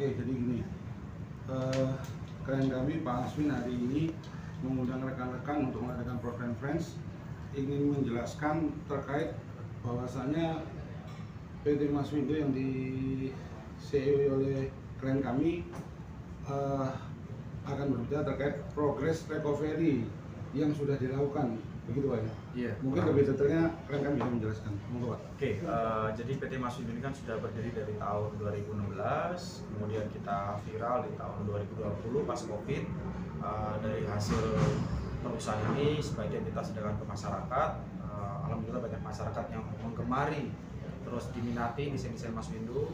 Oke, jadi gini, klien kami Pak Aswin hari ini mengundang rekan-rekan untuk mengadakan program Friends, ingin menjelaskan terkait bahwasanya PT Maswindo yang di CEO oleh klien kami akan berbicara terkait progress recovery yang sudah dilakukan, begitu Pak ya? Iya. Mungkin lebih detailnya klien kami bisa menjelaskan. Monggo Pak. Oke, jadi PT Maswindo ini kan sudah berdiri dari tahun 2016, kemudian kita viral di tahun 2020 pas COVID. Dari hasil perusahaan ini sebagian kita sedangkan ke masyarakat. Alhamdulillah banyak masyarakat yang menggemari terus diminati desain-desain Maswindo.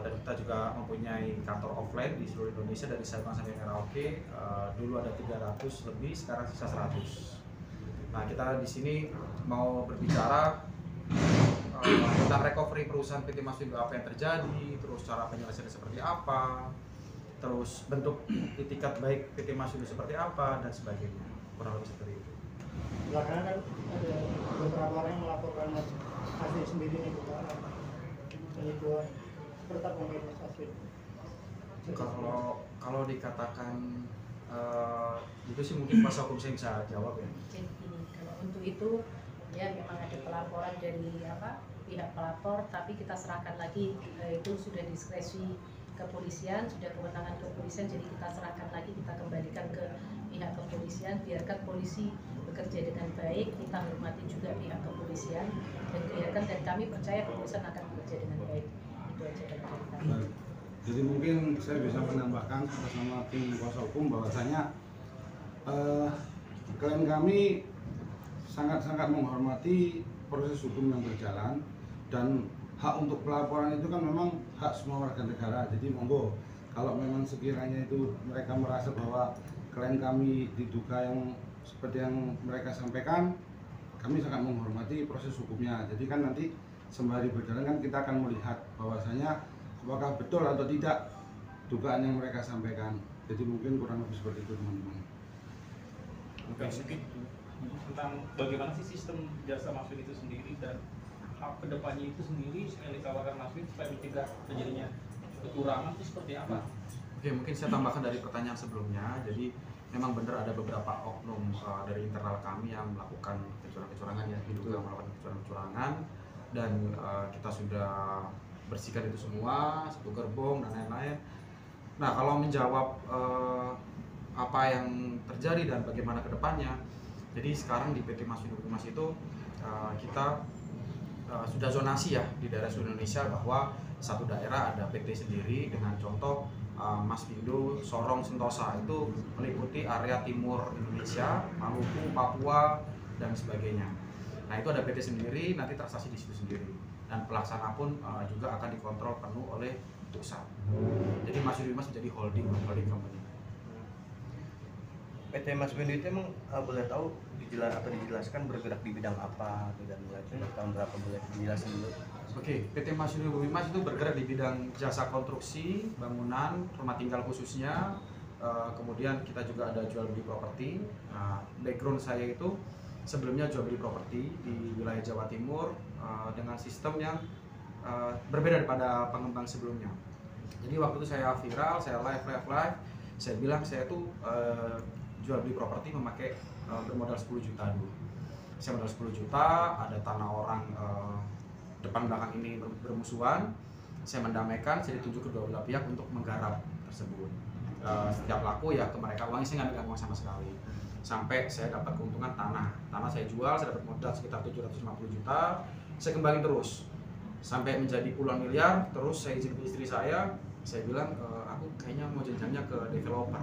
Dan kita juga mempunyai kantor offline di seluruh Indonesia dari Sabang sampai Merauke. Dulu ada 300 lebih, sekarang sisa 100. Nah, kita di sini mau berbicara tentang recovery perusahaan PT Maswindo, apa yang terjadi, terus cara penyelesaiannya seperti apa, terus bentuk itikat baik PT Maswindo seperti apa, dan sebagainya. Kurang lebih seperti itu. Belakangan kan ada beberapa orang yang melaporkan hasil sendiri nih penipuan seperti apa mungkin Mas Aswin? Kalau dikatakan itu sih mungkin kuasa hukum saya bisa jawab ya. Jadi gini, kalau untuk itu ya memang ada pelaporan dari pihak pelapor, tapi kita serahkan lagi, itu sudah diskresi kepolisian, sudah kewenangan kepolisian, jadi kita serahkan lagi, kita kembalikan ke pihak kepolisian, biarkan polisi bekerja dengan baik, kita hormati juga pihak kepolisian, dan biarkan, dan kami percaya kepolisian akan bekerja dengan baik. Itu aja dari kami. Baik. Jadi mungkin saya bisa menambahkan atas nama tim kuasa hukum bahwasanya klien kami sangat-sangat menghormati proses hukum yang berjalan, dan hak untuk pelaporan itu kan memang hak semua warga negara. Jadi monggo, kalau memang sekiranya itu mereka merasa bahwa klien kami diduga yang seperti yang mereka sampaikan, kami sangat menghormati proses hukumnya. Jadi kan nanti sembari berjalan kan kita akan melihat bahwasanya apakah betul atau tidak dugaan yang mereka sampaikan. Jadi mungkin kurang lebih seperti itu teman-teman. Mungkin tentang bagaimana sih sistem jasa Maswin itu sendiri dan kedepannya itu sendiri yang ditawarkan Maswin supaya mencegah terjadinya kecurangan itu seperti apa? Oke, mungkin saya tambahkan dari pertanyaan sebelumnya. Jadi memang benar ada beberapa oknum dari internal kami yang melakukan kecurangan-kecurangan, ya, diduga melakukan kecurangan-kecurangan, dan kita sudah bersihkan itu semua, satu gerbong dan lain-lain. Nah, kalau menjawab apa yang terjadi dan bagaimana ke depannya, jadi sekarang di PT Maswindo Humas itu kita sudah zonasi ya di daerah seluruh Indonesia, bahwa satu daerah ada PT sendiri dengan contoh Maswindo Sorong Sentosa, itu meliputi area timur Indonesia, Maluku, Papua, dan sebagainya. Nah, itu ada PT sendiri, nanti transaksi di situ sendiri, dan pelaksana pun juga akan dikontrol penuh oleh pusat. Jadi Maswindo Humas menjadi holding company. PT Maswindo itu emang boleh tahu dijelaskan bergerak di bidang apa dan mulai tahun berapa, boleh dijelasin dulu? Oke, PT Maswindo Humas itu bergerak di bidang jasa konstruksi, bangunan, rumah tinggal khususnya. Kemudian kita juga ada jual beli properti. Nah, background saya itu sebelumnya jual beli properti di wilayah Jawa Timur dengan sistem yang berbeda daripada pengembang sebelumnya. Jadi waktu itu saya viral, saya live, saya bilang saya tuh jual beli properti memakai bermodal 10 juta dulu. Saya modal 10 juta, ada tanah orang depan belakang ini bermusuhan. Saya mendamaikan, saya ditunjuk kedua belah pihak untuk menggarap tersebut. Setiap laku ya ke mereka, uangnya saya nggak pegang uang sama sekali. Sampai saya dapat keuntungan tanah saya jual, saya dapat modal sekitar 750 juta, saya kembali terus sampai menjadi puluhan miliar. Terus saya izin ke istri saya bilang aku kayaknya mau jenjangnya ke developer.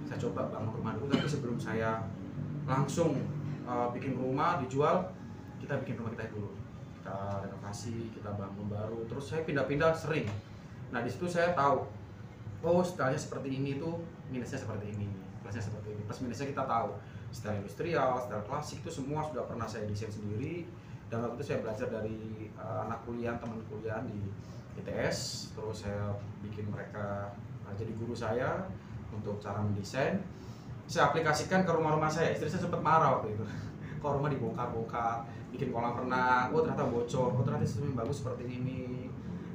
Saya coba bangun rumah dulu, tapi sebelum saya langsung bikin rumah dijual, kita bikin rumah kita dulu, kita renovasi, kita bangun baru, terus saya pindah-pindah sering. Nah, di situ saya tahu, oh stylenya seperti ini tuh minusnya seperti ini, plusnya seperti ini. Plus minusnya kita tahu, style industrial, style klasik itu semua sudah pernah saya desain sendiri. Dan waktu itu saya belajar dari anak kuliah, teman kuliah di ITS, terus saya bikin mereka jadi guru saya untuk cara mendesain. Saya aplikasikan ke rumah-rumah saya. Istri saya sempat marah waktu itu. Kok rumah dibongkar-bongkar, bikin kolam renang, oh ternyata bocor, oh ternyata sistemnya bagus seperti ini.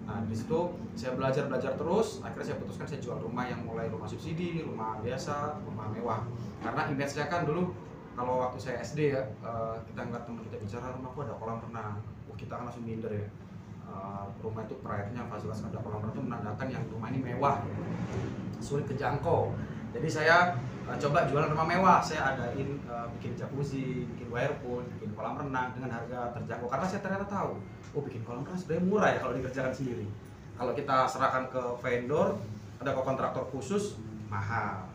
Nah di situ saya belajar terus, akhirnya saya putuskan saya jual rumah yang mulai rumah subsidi, rumah biasa, rumah mewah. Karena image-nya kan dulu kalau waktu saya SD ya, kita ngeliat teman kita bicara rumahku ada kolam renang, kita kan langsung minder ya. Rumah itu proyeknya fasilitas ada kolam renang itu menandakan yang rumah ini mewah, sulit kejangkau. Jadi saya coba jualan rumah mewah, saya adain bikin jacuzzi, bikin whirlpool, bikin kolam renang dengan harga terjangkau. Karena saya ternyata tahu, bikin kolam renang sebenarnya murah ya kalau dikerjakan sendiri. Kalau kita serahkan ke vendor, ada ke kontraktor khusus, mahal.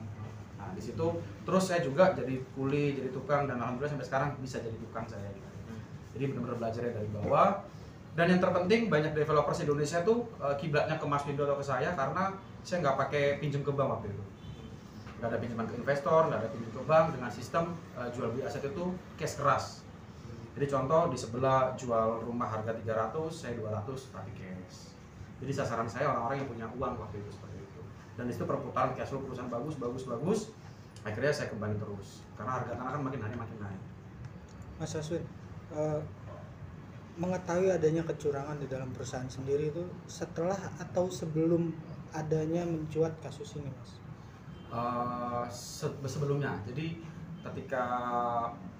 Nah di situ terus saya juga jadi kuli, jadi tukang, dan alhamdulillah sampai sekarang bisa jadi tukang saya. Jadi benar-benar belajarnya dari bawah. Dan yang terpenting banyak developers Indonesia tuh kiblatnya ke Mas Windo atau ke saya karena saya nggak pakai pinjam ke bank waktu itu. Nggak ada pinjaman ke investor, nggak ada pinjam ke bank, dengan sistem jual beli aset itu cash keras. Jadi contoh di sebelah jual rumah harga 300, saya 200 pakai cash. Jadi sasaran saya orang-orang yang punya uang waktu itu seperti itu. Dan di situ perputaran cash flow perusahaan bagus. Akhirnya saya kembali terus karena harga tanah kan makin hari makin naik. Mas Aswin, mengetahui adanya kecurangan di dalam perusahaan sendiri itu setelah atau sebelum adanya mencuat kasus ini, Mas? Sebelumnya, jadi ketika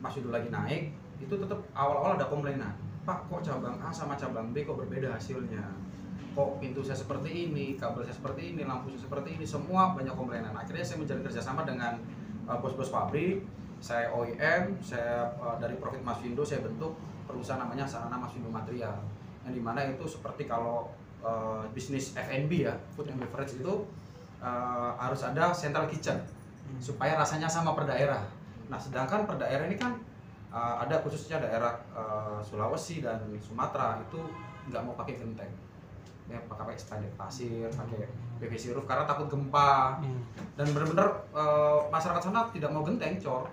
Mas Windo lagi naik, itu tetap awal-awal ada komplainan, Pak kok cabang A sama cabang B kok berbeda hasilnya, kok pintu saya seperti ini, kabel saya seperti ini, lampu saya seperti ini, semua banyak komplainan. Akhirnya saya menjalin kerjasama dengan bos-bos pabrik, saya OEM, saya dari profit Mas Windo saya bentuk perusahaan namanya Sarana Mas Windo Material, yang dimana itu seperti kalau bisnis F&B ya, food and beverage itu harus ada central kitchen supaya rasanya sama per daerah. Nah sedangkan per daerah ini kan ada khususnya daerah Sulawesi dan Sumatera itu nggak mau pakai genteng, ya pakai spandek pasir, pakai PVC roof karena takut gempa. Dan benar-benar masyarakat sana tidak mau genteng, cor.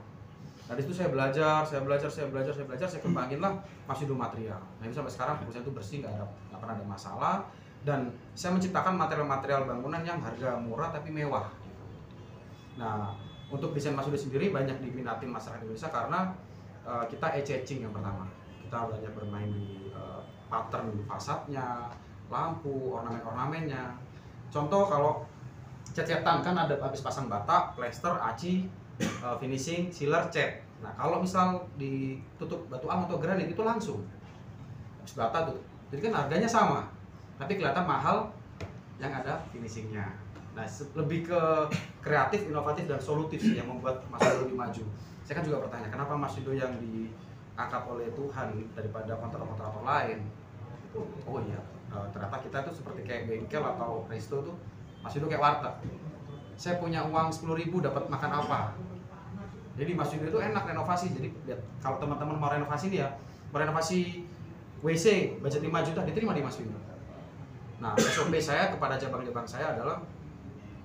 Nah di situ saya belajar, saya kembangin lah Mas Windo Material. Nah ini sampai sekarang perusahaan itu bersih, nggak pernah ada masalah. Dan saya menciptakan material-material bangunan yang harga murah tapi mewah. Nah untuk desain Mas Windo sendiri banyak diminati masyarakat Indonesia karena kita eye-catching yang pertama. Kita belajar bermain di pattern fasadnya, lampu, ornamen-ornamennya. Contoh kalau cat-catan kan ada habis pasang bata, plester, aci, finishing, sealer, cat. Nah kalau misal ditutup batu alam atau granit itu langsung habis bata tuh. Jadi kan harganya sama, tapi kelihatan mahal yang ada finishingnya. Nah lebih ke kreatif, inovatif, dan solutif sih yang membuat Mas Windo lebih maju. Saya kan juga bertanya, kenapa Mas Windo yang diangkat oleh Tuhan daripada kontraktor lain? Oh iya, ternyata kita tuh seperti kayak bengkel atau resto tuh, Mas Windo kayak warteg. Saya punya uang 10.000 dapat makan apa? Jadi Mas Windo itu enak renovasi. Jadi kalau teman-teman mau renovasi nih ya, mau renovasi WC budget 5 juta diterima di Mas Windo. Nah SOP saya kepada cabang-cabang saya adalah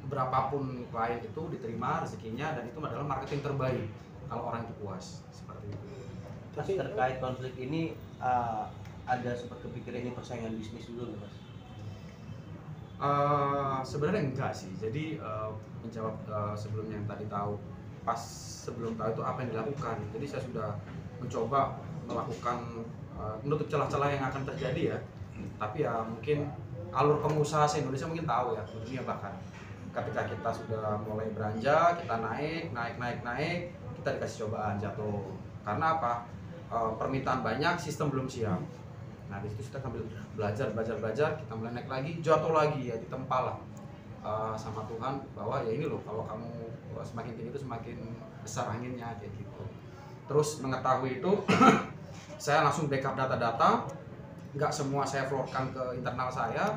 berapapun klien itu diterima rezekinya, dan itu adalah marketing terbaik kalau orang itu puas, seperti itu. Mas, terkait konflik ini ada sempat kepikiran ini persaingan bisnis dulu nggak, Mas? Sebenarnya enggak sih. Jadi menjawab sebelumnya yang tadi tahu, pas sebelum tahu itu apa yang dilakukan. Jadi saya sudah mencoba melakukan menutup celah-celah yang akan terjadi ya. Tapi ya mungkin alur pengusaha se-Indonesia mungkin tahu ya, dunia bahkan. Ketika kita sudah mulai beranjak, kita naik, kita dikasih cobaan jatuh. Karena apa? Permintaan banyak, sistem belum siap. Nah di situ kita sambil belajar, kita mulai naik lagi, jatuh lagi ya, ditempa lah sama Tuhan bahwa ya ini loh, kalau kamu semakin tinggi itu semakin besar anginnya, kayak gitu. Terus mengetahui itu, saya langsung backup data-data, nggak semua saya floorkan ke internal saya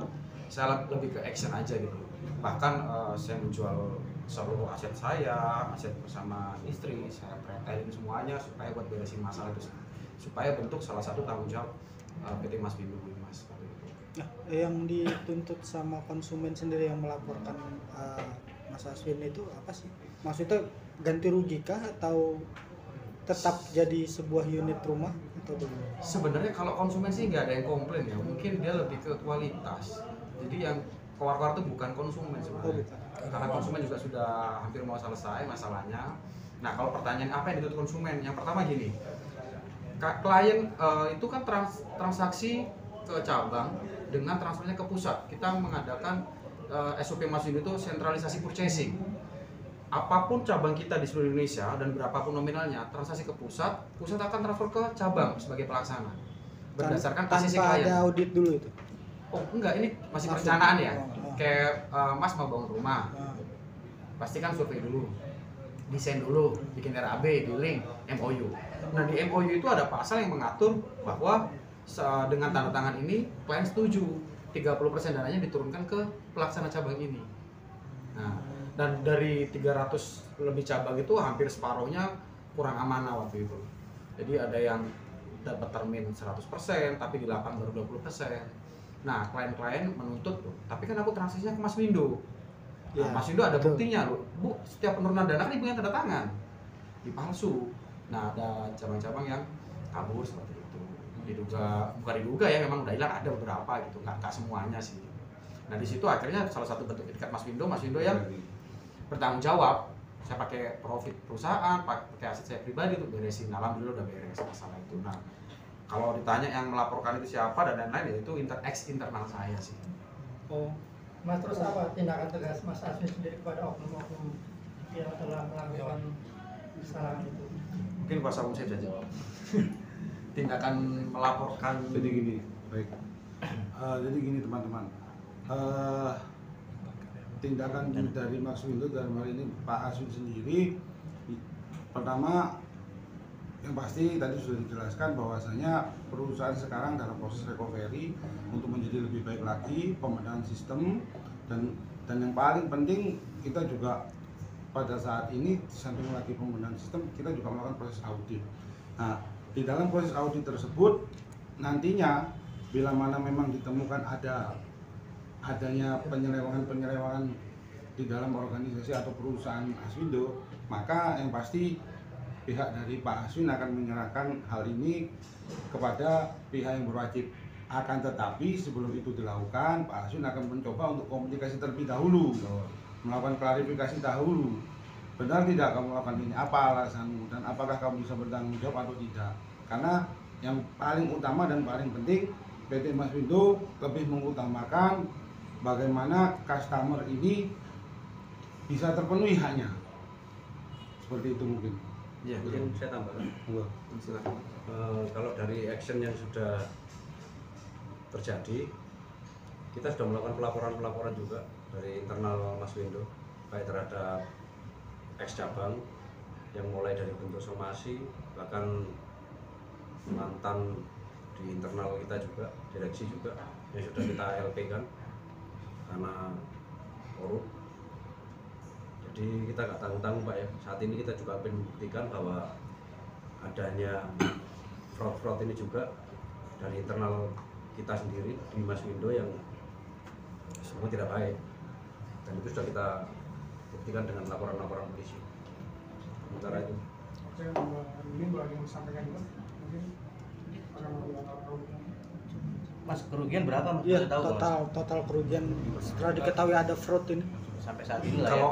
lebih ke action aja gitu. Bahkan saya menjual seluruh aset saya, aset bersama istri, saya pretelin semuanya supaya buat beresin masalah itu, supaya bentuk salah satu tanggung jawab PT Mas Windo Mas. Nah, yang dituntut sama konsumen sendiri yang melaporkan Mas Aswin itu apa sih? Maksudnya ganti rugi kah atau tetap jadi sebuah unit rumah atau bagaimana? Sebenarnya kalau konsumen sih nggak ada yang komplain ya, mungkin dia lebih ke kualitas. Jadi yang keluar-keluar itu bukan konsumen sebenarnya. Karena konsumen juga sudah hampir mau selesai masalahnya. Nah kalau pertanyaan apa yang dituntut konsumen? Yang pertama gini, klien itu kan transaksi ke cabang dengan transfernya ke pusat. Kita mengadakan SOP Maswindo itu sentralisasi purchasing. Apapun cabang kita di seluruh Indonesia dan berapapun nominalnya, transaksi ke pusat akan transfer ke cabang sebagai pelaksana berdasarkan ACC tanpa klien. ada audit dulu itu. Oh enggak, ini masih Maksud- perencanaan ya. oh. Kayak Mas mau bangun rumah, pasti kan survei dulu, desain dulu, bikin RAB, billing, MOU. Nah di MOU itu ada pasal yang mengatur bahwa dengan tanda tangan ini klien setuju 30% dananya diturunkan ke pelaksana cabang ini. Nah, dan dari 300 lebih cabang itu hampir separuhnya kurang amanah waktu itu. Jadi ada yang dapat termin 100% tapi di lapang baru 20%. Nah, klien-klien menuntut tuh, tapi kan aku transaksinya ke Maswindo. Nah, Ya, Maswindo ada betul. buktinya loh. Bu, setiap penurunan dana kan ibu yang tanda tangan. Dipalsu. Nah, ada cabang-cabang yang kabur seperti itu. Bukan diduga ya, memang udah hilang, ada beberapa gitu, nggak semuanya sih. Nah, di situ akhirnya salah satu bentuk etikat Maswindo yang bertanggung jawab. Saya pakai profit perusahaan, pakai aset saya pribadi untuk beresin. Alhamdulillah udah beres masalah itu. Nah, kalau ditanya yang melaporkan itu siapa dan lain-lain, ya itu internal saya sih. Oh, Mas, terus apa tindakan tegas Mas Aswin sendiri kepada oknum-oknum yang telah melakukan kesalahan itu? Mungkin kuasa hukum saya bisa jawab. Tindakan melaporkan. Jadi gini, baik. Jadi gini teman-teman. Tindakan dari Maswindo dalam hal ini Pak Aswin sendiri, pertama yang pasti tadi sudah dijelaskan bahwasanya perusahaan sekarang dalam proses recovery untuk menjadi lebih baik lagi, pembenahan sistem, dan yang paling penting kita juga pada saat ini di samping lagi pembenahan sistem, kita juga melakukan proses audit. Nah, di dalam proses audit tersebut nantinya bila mana memang ditemukan adanya penyelewengan di dalam organisasi atau perusahaan Maswindo, maka yang pasti pihak dari Pak Aswin akan menyerahkan hal ini kepada pihak yang berwajib. Akan tetapi sebelum itu dilakukan, Pak Aswin akan mencoba untuk komunikasi terlebih dahulu, melakukan klarifikasi dahulu. Benar tidak kamu melakukan ini? Apa alasanmu dan apakah kamu bisa bertanggung jawab atau tidak? Karena yang paling utama dan paling penting, PT Maswindo lebih mengutamakan bagaimana customer ini bisa terpenuhi haknya. Seperti itu mungkin. Iya, Mungkin saya tambahkan. silakan. Kalau dari action yang sudah terjadi, kita sudah melakukan pelaporan juga dari internal Maswindo, baik terhadap ex cabang yang mulai dari bentuk somasi, bahkan mantan di internal kita juga, direksi juga yang sudah kita LP kan karena korup. Jadi kita nggak tanggung-tanggung Pak ya. Saat ini kita juga membuktikan bahwa adanya fraud ini juga dari internal kita sendiri di Maswindo yang semua tidak baik, dan itu sudah kita buktikan dengan laporan-laporan polisi. Sementara itu Oke, ini boleh yang disampaikan juga mungkin akan Mas, kerugian berapa Mas? Iya, Bisa tahu nggak, Mas? total kerugian setelah diketahui ada fraud ini. Sampai saat ini lah ya. Kalau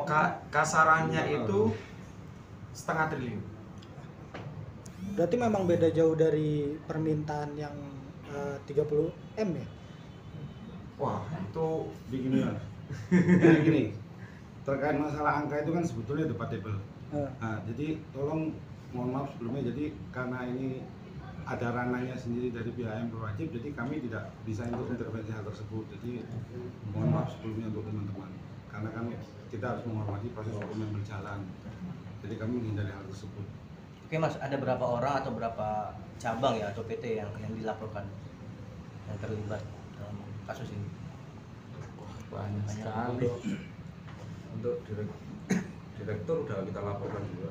kasarannya itu 0,5 triliun. Berarti memang beda jauh dari permintaan yang 30 M ya? Wah, itu Begini ya. Jadi gini, terkait masalah angka itu kan sebetulnya debatable. Nah, jadi tolong mohon maaf sebelumnya, jadi karena ini ada ranahnya sendiri dari pihak yang berwajib, jadi kami tidak bisa untuk intervensi hal tersebut. Jadi mohon maaf sebelumnya untuk teman-teman, karena kan kita harus menghormati proses hukum yang berjalan. Jadi kami menghindari hal tersebut. Oke Mas, ada berapa orang atau berapa cabang ya atau PT yang dilaporkan yang terlibat dalam kasus ini? banyak sekali. untuk direktur udah kita laporkan juga,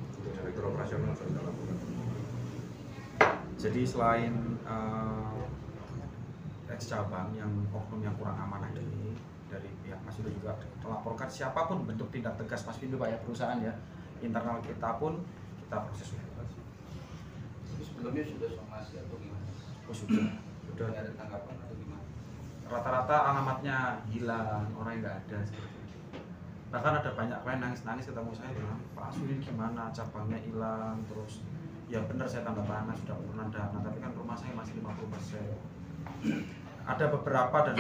untuk direktur operasional sudah kita laporkan. Jadi selain ex cabang yang oknum yang kurang amanah ini, dari pihak Maswindo juga melaporkan siapapun bentuk tindak tegas Maswindo Pak ya, perusahaan ya, internal kita pun kita proses hukum. Tapi sebelumnya sudah somasi atau gimana? Oh, sudah Sudah ada tanggapan atau gimana? rata-rata alamatnya hilang, orang yang nggak ada seperti itu. Bahkan ada banyak klien nangis-nangis ketemu saya bilang, Pak Aswin gimana cabangnya hilang, terus ya benar saya tanda tangan sudah penurunan dana, tapi kan rumah saya masih 50%. ada beberapa dan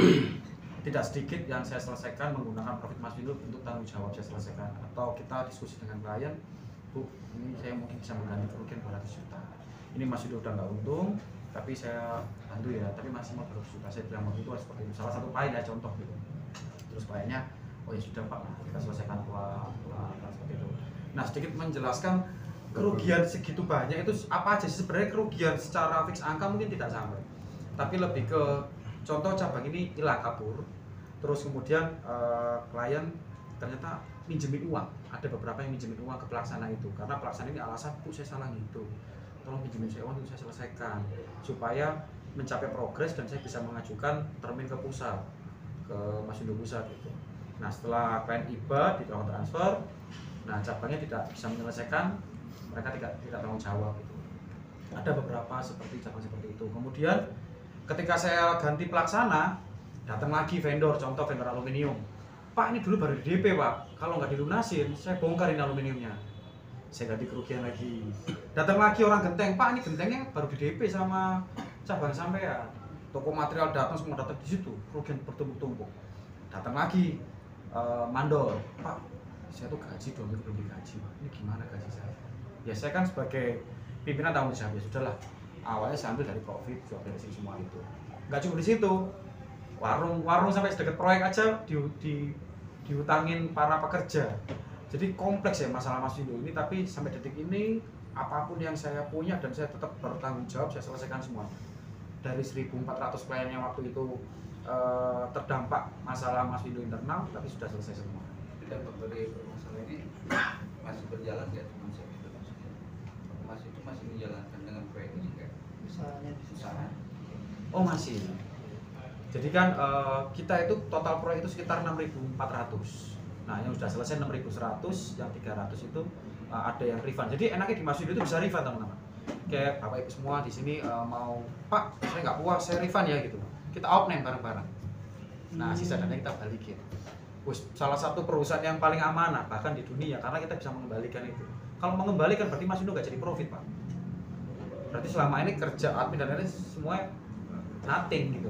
tidak sedikit yang saya selesaikan menggunakan profit Maswindo untuk tanggung jawab saya selesaikan, atau kita diskusi dengan klien, Bu, ini saya mungkin bisa mengganti kerugian 200 juta. Ini Maswindo udah nggak untung, tapi saya bantu ya, tapi masih mau 200 juta. Saya bilang waktu itu seperti itu. Salah satu klien ya contoh gitu. Terus kliennya, oh ya sudah Pak, kita selesaikan seperti itu. Nah, sedikit menjelaskan kerugian segitu banyak itu apa aja sih sebenarnya. Kerugian secara fix angka mungkin tidak sampai, tapi lebih ke contoh cabang ini hilang kabur, terus kemudian klien ternyata minjemin uang. Ada beberapa yang minjemin uang ke pelaksana itu, karena pelaksana ini alasan, Bu saya salah gitu, tolong pinjemin saya uang untuk saya selesaikan supaya mencapai progres dan saya bisa mengajukan termin ke pusat, ke Maswindo Pusat gitu. Nah setelah klien tiba di ruang transfer, nah cabangnya tidak bisa menyelesaikan, mereka tidak tanggung jawab gitu. Ada beberapa seperti cabang seperti itu. Kemudian ketika saya ganti pelaksana, datang lagi vendor, contoh vendor aluminium. Pak ini dulu baru di DP Pak, kalau nggak dilunasin saya bongkarin aluminiumnya. Saya ganti kerugian lagi. Datang lagi orang genteng, Pak ini gentengnya baru di DP sama cabang sampean. Toko material datang, semua datang di situ, kerugian bertumpuk-tumpuk. Datang lagi mandor, Pak saya tuh gaji 2 minggu belum digaji, ini gimana gaji saya? Ya saya kan sebagai pimpinan tanggung jawab, ya sudahlah. Awalnya saya ambil dari profit, jual beresin semua itu. Nggak cuma di situ, warung sampai sedekat proyek aja diutangin para pekerja. Jadi kompleks ya masalah Maswindo ini, tapi sampai detik ini apapun yang saya punya dan saya tetap bertanggung jawab, saya selesaikan semua. Dari 1.400 klien yang waktu itu terdampak masalah Maswindo internal, tapi sudah selesai semua. Dampak dari masalah ini masih berjalan nggak konsep itu maksudnya? Mas itu masih menjalankan dengan proyek ini nggak? Usahanya di usaha. Oh masih. Jadi kan kita itu total proyek itu sekitar 6.400. Nah yang sudah selesai 6.100, yang 300 itu ada yang refund. Jadi enaknya di Maswindo itu bisa refund teman-teman. Kayak Bapak Ibu semua di sini mau, Pak saya nggak puas, saya refund ya gitu. Kita outname bareng-bareng. Nah sisa dana kita balikin. Salah satu perusahaan yang paling amanah bahkan di dunia, karena kita bisa mengembalikan itu. Kalau mengembalikan berarti Maswindo nggak jadi profit Pak. Berarti selama ini kerja admin dan lain-lain semua nothing gitu.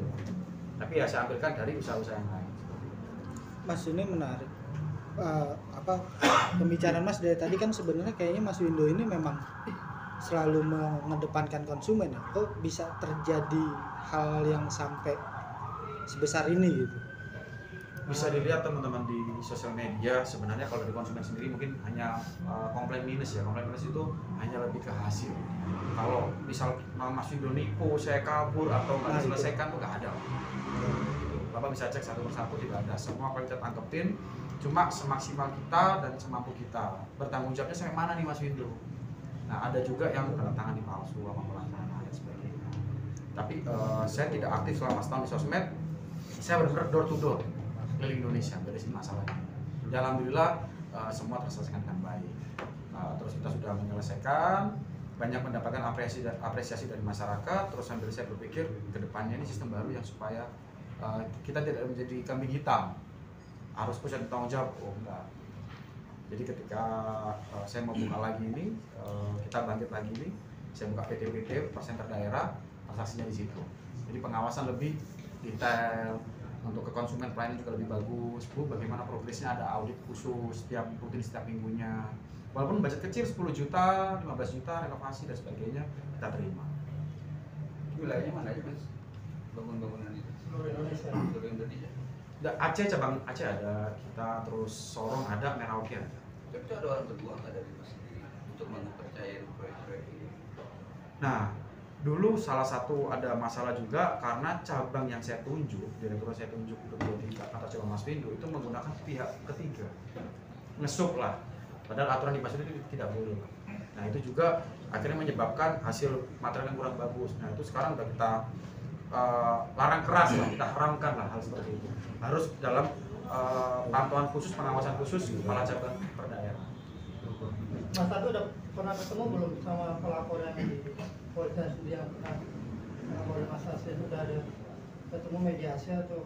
Tapi ya saya ambilkan dari usaha-usaha yang lain. Mas ini menarik. Pembicaraan Mas dari tadi kan sebenarnya kayaknya Maswindo ini memang selalu mengedepankan konsumen ya. Kok bisa terjadi hal yang sampai sebesar ini gitu? Bisa dilihat teman-teman di sosial media, sebenarnya kalau di konsumen sendiri mungkin hanya komplain minus ya. Komplain minus itu hanya lebih ke hasil. Kalau misal Maswindo nipu, saya kabur atau nggak diselesaikan tuh nggak ada. Gitu. Bapak bisa cek satu persatu, tidak ada. Semua kalau kita tangkepin, cuma semaksimal kita dan semampu kita. Bertanggung jawabnya sampai mana nih Maswindo? Nah ada juga yang tanda tangan di palsu sama pelanggaran dan sebagainya. Tapi saya tidak aktif selama setahun di sosmed. Saya benar-benar door to door keliling Indonesia beresin masalahnya. Ya, alhamdulillah semua terselesaikan dengan baik. Terus kita sudah menyelesaikan, banyak mendapatkan apresiasi dari masyarakat. Terus sambil saya berpikir ke depannya ini sistem baru yang supaya kita tidak menjadi kambing hitam, harus pusat tanggung jawab. Oh enggak. Jadi ketika saya mau buka lagi ini, kita bangkit lagi ini, saya buka PT persenter daerah, transaksinya di situ. Jadi pengawasan lebih detail. Untuk ke konsumen pelayanan juga lebih bagus. Bu, bagaimana progresnya, ada audit khusus rutin setiap minggunya. Walaupun budget kecil 10 juta, 15 juta, renovasi dan sebagainya, kita terima. Wilayahnya mana aja Mas? Bangun-bangunan itu? Seluruh Indonesia. Seluruh Indonesia. Aceh, cabang Aceh ada, kita terus Sorong ada, Merauke ada. Tapi itu ada orang berjuang nggak dari Mas sendiri untuk mempercayai proyek-proyek ini? Nah, dulu salah satu ada masalah juga karena cabang yang saya tunjuk, direktur saya tunjuk untuk jadi kantor cabang Maswindo itu menggunakan pihak ketiga, ngesup lah. Padahal aturan di Maswindo itu tidak boleh. Nah itu juga akhirnya menyebabkan hasil material yang kurang bagus. Nah itu sekarang udah kita larang keras lah, kita haramkan lah hal seperti itu. Harus dalam pantauan khusus, pengawasan khusus kepala cabang per daerah. Mas Tatu udah pernah ketemu belum sama pelapor yang di Polda Sudi yang pernah melaporin Mas Aswin? Sudah ada ketemu mediasi atau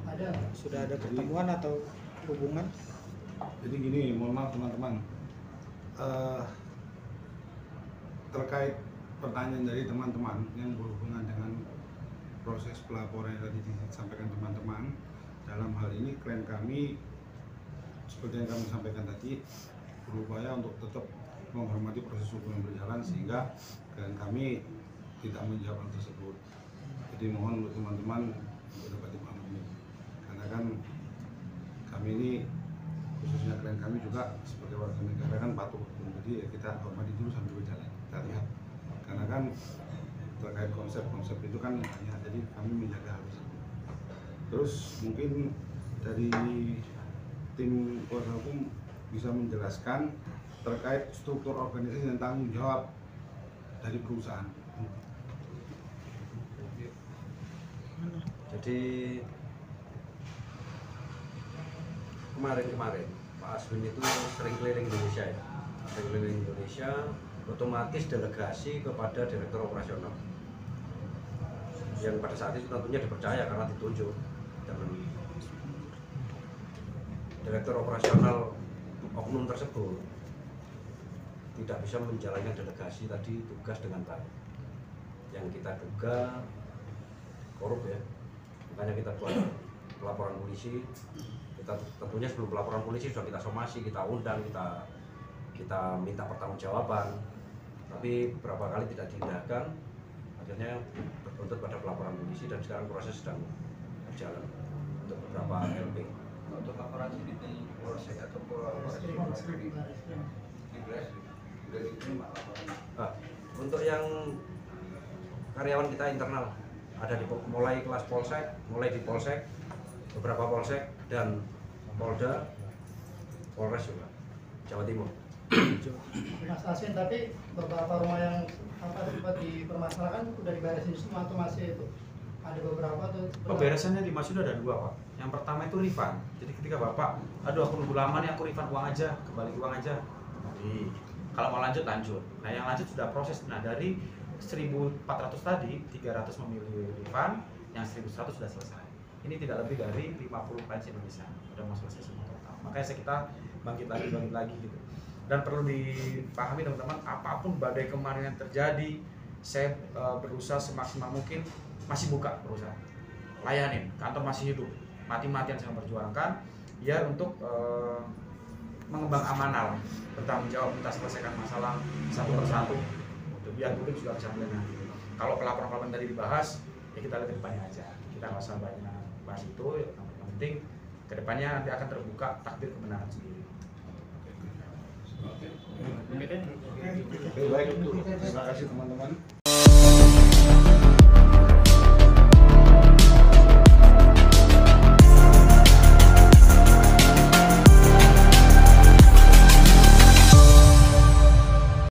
ada nggak? Sudah ada pertemuan atau hubungan? Jadi gini, mohon maaf teman-teman, terkait pertanyaan dari teman-teman yang berhubungan dengan proses pelaporan yang tadi disampaikan teman-teman, dalam hal ini klien kami seperti yang kami sampaikan tadi berupaya untuk tetap menghormati proses hukum yang berjalan sehingga klien kami tidak menjawab hal tersebut. Jadi mohon untuk teman-teman untuk dapat dimaklumi, karena kan kami ini khususnya klien kami juga sebagai warga negara kan patuh hukum, jadi ya kita hormati dulu sambil berjalan, kita lihat, karena kan terkait konsep itu kan banyak, jadi kami menjaga hal tersebut. Terus mungkin dari tim kuasa hukum bisa menjelaskan terkait struktur organisasi dan tanggung jawab dari perusahaan. Jadi kemarin Pak Aswin itu sering keliling Indonesia ya, sering keliling Indonesia, otomatis delegasi kepada direktur operasional yang pada saat itu tentunya dipercaya karena ditunjuk, dan direktur operasional oknum tersebut tidak bisa menjalankan delegasi tadi tugas dengan baik, yang kita duga korup ya. Makanya kita buat pelaporan polisi. Kita tentunya sebelum pelaporan polisi sudah kita somasi, kita undang, kita minta pertanggungjawaban, tapi beberapa kali tidak diindahkan, akhirnya berbuntut pada pelaporan polisi dan sekarang proses sedang berjalan untuk beberapa LP. Untuk laporan sini di Polsek atau Polres di sudah diterima laporan. Untuk yang karyawan kita internal ada di mulai kelas Polsek, mulai di Polsek, beberapa Polsek dan Polda, Polres juga, Jawa Timur. Mas Asin, tapi beberapa rumah yang sempat dipermasalahkan udah diberesin semua atau masih itu ada beberapa tuh? Pemberesannya di Mas Yuda ada 2 Pak. Yang pertama itu refund. Jadi ketika Bapak, aduh aku nunggu lama nih, aku refund uang aja, kembali uang aja. Jadi kalau mau lanjut. Nah yang lanjut sudah proses. Nah dari 1.400 tadi, 300 memilih refund, yang 1.100 sudah selesai. Ini tidak lebih dari 50 klien Indonesia sudah mau selesai semua total. Makanya kita bangkit lagi gitu. Dan perlu dipahami teman-teman, apapun badai kemarin yang terjadi, saya berusaha semaksimal mungkin masih buka perusahaan, layanin, kantor masih hidup, mati-matian saya memperjuangkan biar untuk mengembang amanah, bertanggung jawab, kita selesaikan masalah satu persatu, biar publik juga bisa melihat nanti. Kalau pelaporan tadi dibahas, ya kita lihat ke depannya aja, kita nggak usah banyak bahas itu. Yang penting kedepannya nanti akan terbuka takdir kebenaran sendiri. Oke, baik, terima kasih teman-teman.